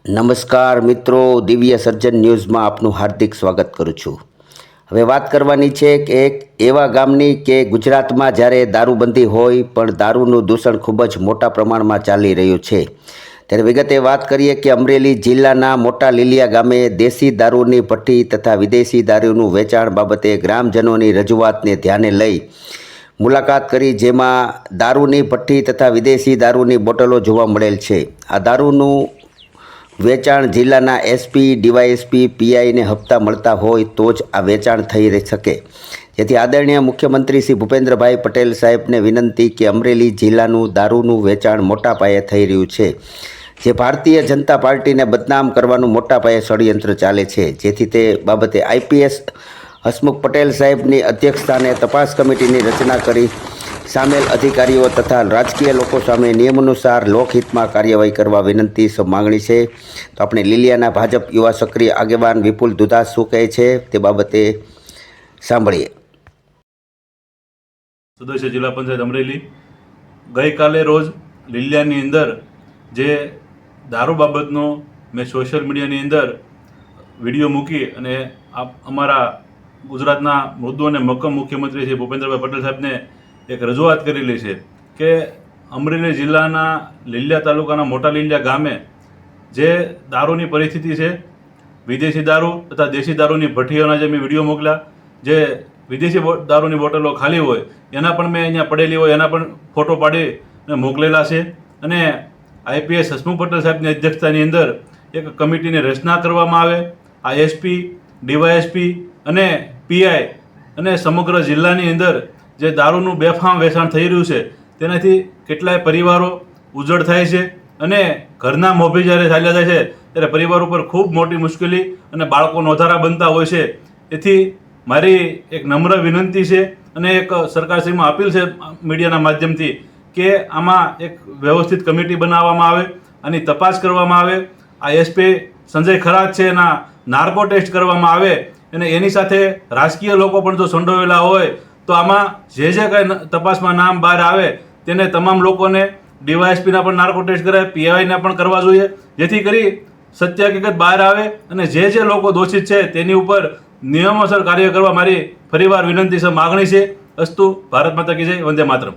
નમસ્કાર મિત્રો, દિવ્ય સર્જન ન્યૂઝમાં આપનું હાર્દિક સ્વાગત કરું છું। હવે વાત કરવાની છે કે એક એવા ગામની કે ગુજરાતમાં જ્યારે દારૂબંધી હોય પણ દારૂનું દૂષણ ખૂબ જ મોટા પ્રમાણમાં ચાલી રહ્યું છે। ત્યારે વિગતે વાત કરીએ કે અમરેલી જિલ્લાના મોટા લીલિયા ગામે દેશી દારૂની ભઠ્ઠી તથા વિદેશી દારૂનું વેચાણ બાબતે ગ્રામજનોની રજૂઆતને ધ્યાને લઈ મુલાકાત કરી, જેમાં દારૂની ભઠ્ઠી તથા વિદેશી દારૂની બોટલો જોવા મળેલ છે। આ દારૂનું વેચાણ જિલ્લાના એસપી, ડીવાયએસપી, પીઆઈને હપ્તા મળતા હોય તો જ આ વેચાણ થઈ શકે। જેથી આદરણીય મુખ્યમંત્રી શ્રી ભૂપેન્દ્રભાઈ પટેલ સાહેબને વિનંતી કે અમરેલી જિલ્લાનું દારૂનું વેચાણ મોટા પાયે થઈ રહ્યું છે, જે ભારતીય જનતા પાર્ટીને બદનામ કરવાનું મોટા પાયે ષડયંત્ર ચાલે છે। જેથી તે બાબતે આઈપીએસ હસમુખ પટેલ સાહેબની અધ્યક્ષસ્થાને તપાસ કમિટીની રચના કરી સામેલ અધિકારીઓ તથા રાજકીય લોકો સામે નિયમાનુસાર લોકહિતમાં કાર્યવાહી કરવા વિનંતી માંગણી છે। તો આપણે લીલિયાના ભાજપ યુવા સક્રિય આગેવાન વિપુલ દુધાસ શું કહે છે તે બાબતે સાંભળીએ। સદસ્ય જિલ્લા પંચાયત અમરેલી ગઈકાલે રોજ લીલિયાની અંદર જે દારૂ બાબતનો મેં સોશિયલ મીડિયાની અંદર વિડીયો મૂકી અને અમારા ગુજરાતના મૃદુ અને મક્કમ મુખ્યમંત્રી શ્રી ભૂપેન્દ્રભાઈ પટેલ સાહેબને એક રજૂઆત કરેલી છે કે અમરેલી જિલ્લાના લીલિયા તાલુકાના મોટા લીલિયા ગામે જે દારૂની પરિસ્થિતિ છે, વિદેશી દારૂ તથા દેશી દારૂની ભઠ્ઠીઓના જે મેં વિડીયો મોકલ્યા, જે વિદેશી દારૂની બોટલો ખાલી હોય એના પણ મેં અહીંયા પડેલી હોય એના પણ ફોટો પાડીને મોકલેલા છે। અને આઈપીએસ હસમુખ પટેલ સાહેબની અધ્યક્ષતાની અંદર એક કમિટીની રચના કરવામાં આવે। આ એસપી, ડીવાયએસપી અને પીઆઈ અને સમગ્ર જિલ્લાની અંદર જે દારૂનું બેફામ વેચાણ થઈ રહ્યું છે તેનાથી કેટલાય પરિવારો ઉજ્જડ થાય છે અને ઘરના મોભી જ્યારે ચાલ્યા જાય છે ત્યારે પરિવાર ઉપર ખૂબ મોટી મુશ્કેલી અને બાળકો નોધારા બનતા હોય છે। તેથી મારી એક નમ્ર વિનંતી છે અને એક સરકારશ્રીમાં અપીલ છે મીડિયાના માધ્યમથી કે આમાં એક વ્યવસ્થિત કમિટી બનાવવામાં આવે, આની તપાસ કરવામાં આવે। આ એસપી સંજય ખરાત છે એના નાર્કો ટેસ્ટ કરવામાં આવે અને એની સાથે રાજકીય લોકો પણ જો સંડોવેલા હોય તો આમાં જે કાંઈ તપાસમાં નામ બહાર આવે તેને તમામ લોકોને ડીવાયએસપીના પણ નાર્કો ટેસ્ટ કરાય, પીઆઈના પણ કરવા જોઈએ, જેથી કરી સત્ય હકીકત બહાર આવે અને જે લોકો દોષિત છે તેની ઉપર નિયમોસર કાર્ય કરવા મારી ફરીવાર વિનંતી છે, માગણી છે। અસ્તુ, ભારત માતા કી જય, વંદે માતરમ।